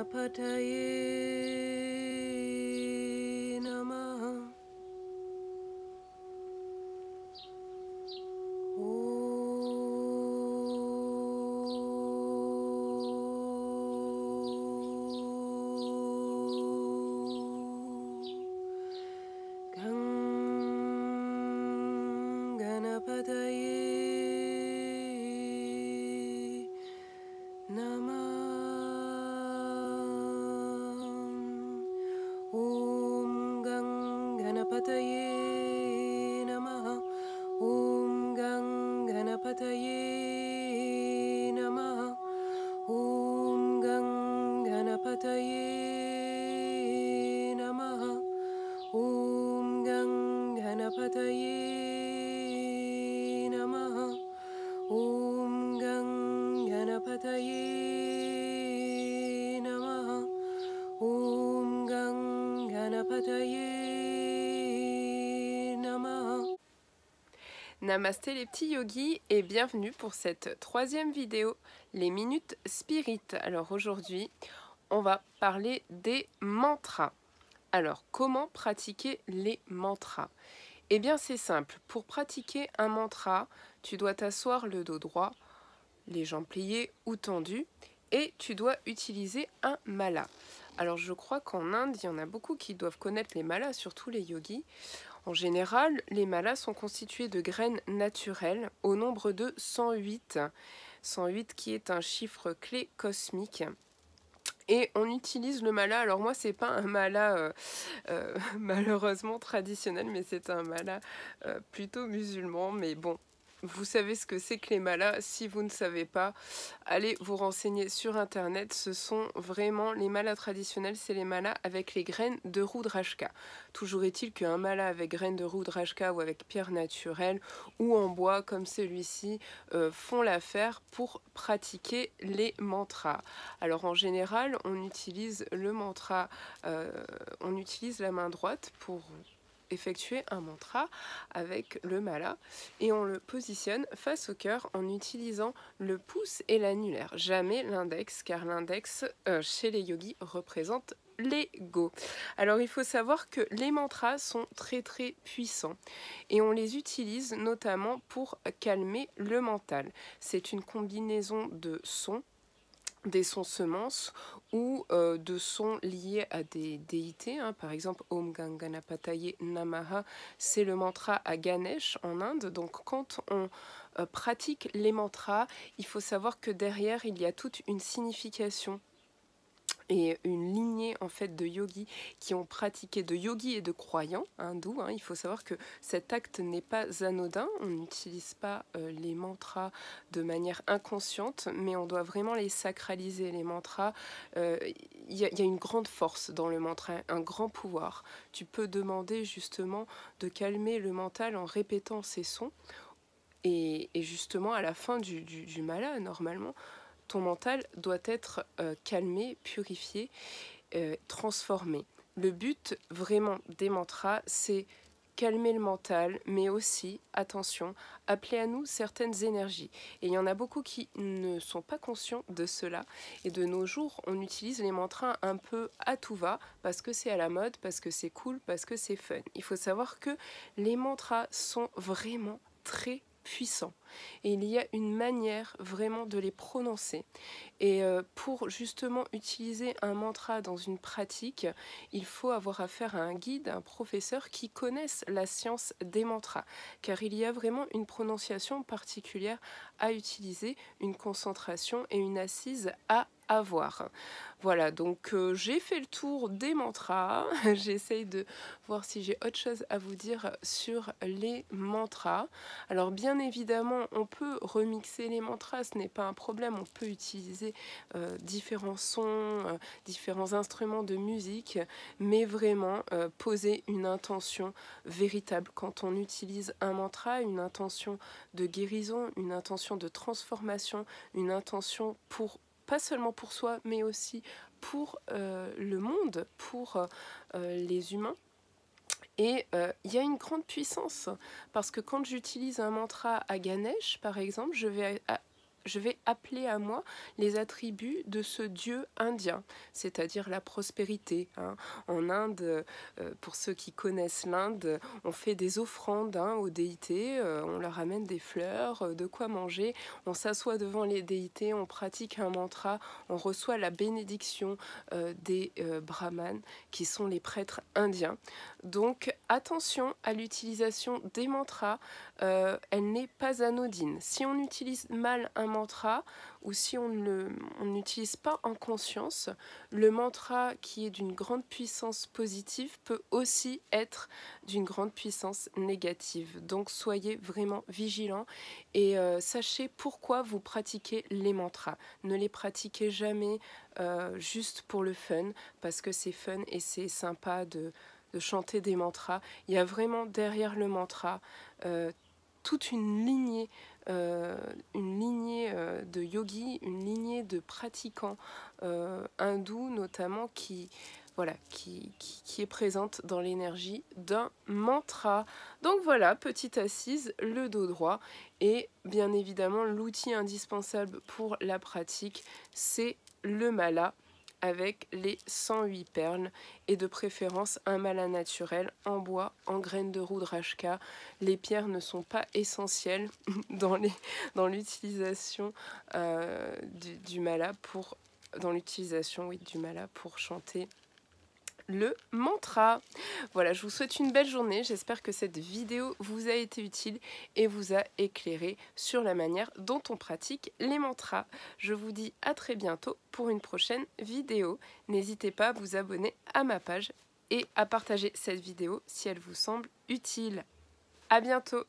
Ganapataye Namaha. Ganapataye Namaha. Om Ganapataye Namaha. Om Ganapataye Namaha. Om Ganapataye Namaha. Om Ganapataye Namaha. Om Ganapataye Namaha. Om Ganapataye Namaha. Namasté les petits yogis et bienvenue pour cette troisième vidéo, les minutes spirit. Alors aujourd'hui, on va parler des mantras. Alors, comment pratiquer les mantras? Eh bien, c'est simple. Pour pratiquer un mantra, tu dois t'asseoir le dos droit, les jambes pliées ou tendues, et tu dois utiliser un mala. Alors, je crois qu'en Inde, il y en a beaucoup qui doivent connaître les malas, surtout les yogis. En général, les malas sont constitués de graines naturelles au nombre de 108. 108 qui est un chiffre clé cosmique. Et on utilise le mala, alors moi c'est pas un mala malheureusement traditionnel, mais c'est un mala plutôt musulman, mais bon, vous savez ce que c'est que les malas. Si vous ne savez pas, allez vous renseigner sur internet. Ce sont vraiment les malas traditionnels, c'est les malas avec les graines de Rudrashka. Toujours est-il qu'un mala avec graines de Rudrashka ou avec pierre naturelle ou en bois comme celui-ci font l'affaire pour pratiquer les mantras. Alors en général, on utilise le mantra, on utilise la main droite pour effectuer un mantra avec le mala et on le positionne face au cœur en utilisant le pouce et l'annulaire, jamais l'index, car l'index chez les yogis représente l'ego. Alors il faut savoir que les mantras sont très puissants et on les utilise notamment pour calmer le mental. C'est une combinaison de sons, des sons semences ou de sons liés à des déités, hein. Par exemple Om Ganapataye Namaha, c'est le mantra à Ganesh en Inde. Donc quand on pratique les mantras, il faut savoir que derrière il y a toute une signification et une lignée en fait de yogis qui ont pratiqué, de yogis et de croyants hindous, hein. Il faut savoir que cet acte n'est pas anodin, on n'utilise pas les mantras de manière inconsciente, mais on doit vraiment les sacraliser. Les mantras, il y a une grande force dans le mantra, un grand pouvoir. Tu peux demander justement de calmer le mental en répétant ces sons et justement à la fin du mala, normalement, ton mental doit être calmé, purifié, transformé. Le but vraiment des mantras, c'est calmer le mental, mais aussi, attention, appeler à nous certaines énergies. Et il y en a beaucoup qui ne sont pas conscients de cela. Et de nos jours, on utilise les mantras un peu à tout va, parce que c'est à la mode, parce que c'est cool, parce que c'est fun. Il faut savoir que les mantras sont vraiment très puissants. Et il y a une manière vraiment de les prononcer. Et pour justement utiliser un mantra dans une pratique, il faut avoir affaire à un guide, un professeur qui connaisse la science des mantras. Car il y a vraiment une prononciation particulière à utiliser, une concentration et une assise à avoir. Voilà, donc j'ai fait le tour des mantras. J'essaye de voir si j'ai autre chose à vous dire sur les mantras. Alors bien évidemment, on peut remixer les mantras, ce n'est pas un problème. On peut utiliser différents sons, différents instruments de musique, mais vraiment poser une intention véritable. Quand on utilise un mantra, une intention de guérison, une intention de transformation, une intention pour pas seulement pour soi, mais aussi pour le monde, pour les humains. Et il y a une grande puissance, parce que quand j'utilise un mantra à Ganesh, par exemple, je vais je vais appeler à moi les attributs de ce dieu indien, c'est-à-dire la prospérité. Hein. En Inde, pour ceux qui connaissent l'Inde, on fait des offrandes aux déités, on leur amène des fleurs, de quoi manger, on s'assoit devant les déités, on pratique un mantra, on reçoit la bénédiction des brahmanes qui sont les prêtres indiens. Donc attention à l'utilisation des mantras, elle n'est pas anodine. Si on utilise mal un mantra ou si on n'utilise pas en conscience, le mantra qui est d'une grande puissance positive peut aussi être d'une grande puissance négative. Donc soyez vraiment vigilants et sachez pourquoi vous pratiquez les mantras. Ne les pratiquez jamais juste pour le fun, parce que c'est fun et c'est sympa de chanter des mantras. Il y a vraiment derrière le mantra toute une lignée de yogis, une lignée de pratiquants hindous notamment qui est présente dans l'énergie d'un mantra. Donc voilà, petite assise, le dos droit et bien évidemment l'outil indispensable pour la pratique, c'est le mala avec les 108 perles et de préférence un mala naturel en bois, en graines de rudrashka. Les pierres ne sont pas essentielles dans l'utilisation du mala pour chanter le mantra. Voilà, je vous souhaite une belle journée. J'espère que cette vidéo vous a été utile et vous a éclairé sur la manière dont on pratique les mantras. Je vous dis à très bientôt pour une prochaine vidéo. N'hésitez pas à vous abonner à ma page et à partager cette vidéo si elle vous semble utile. À bientôt!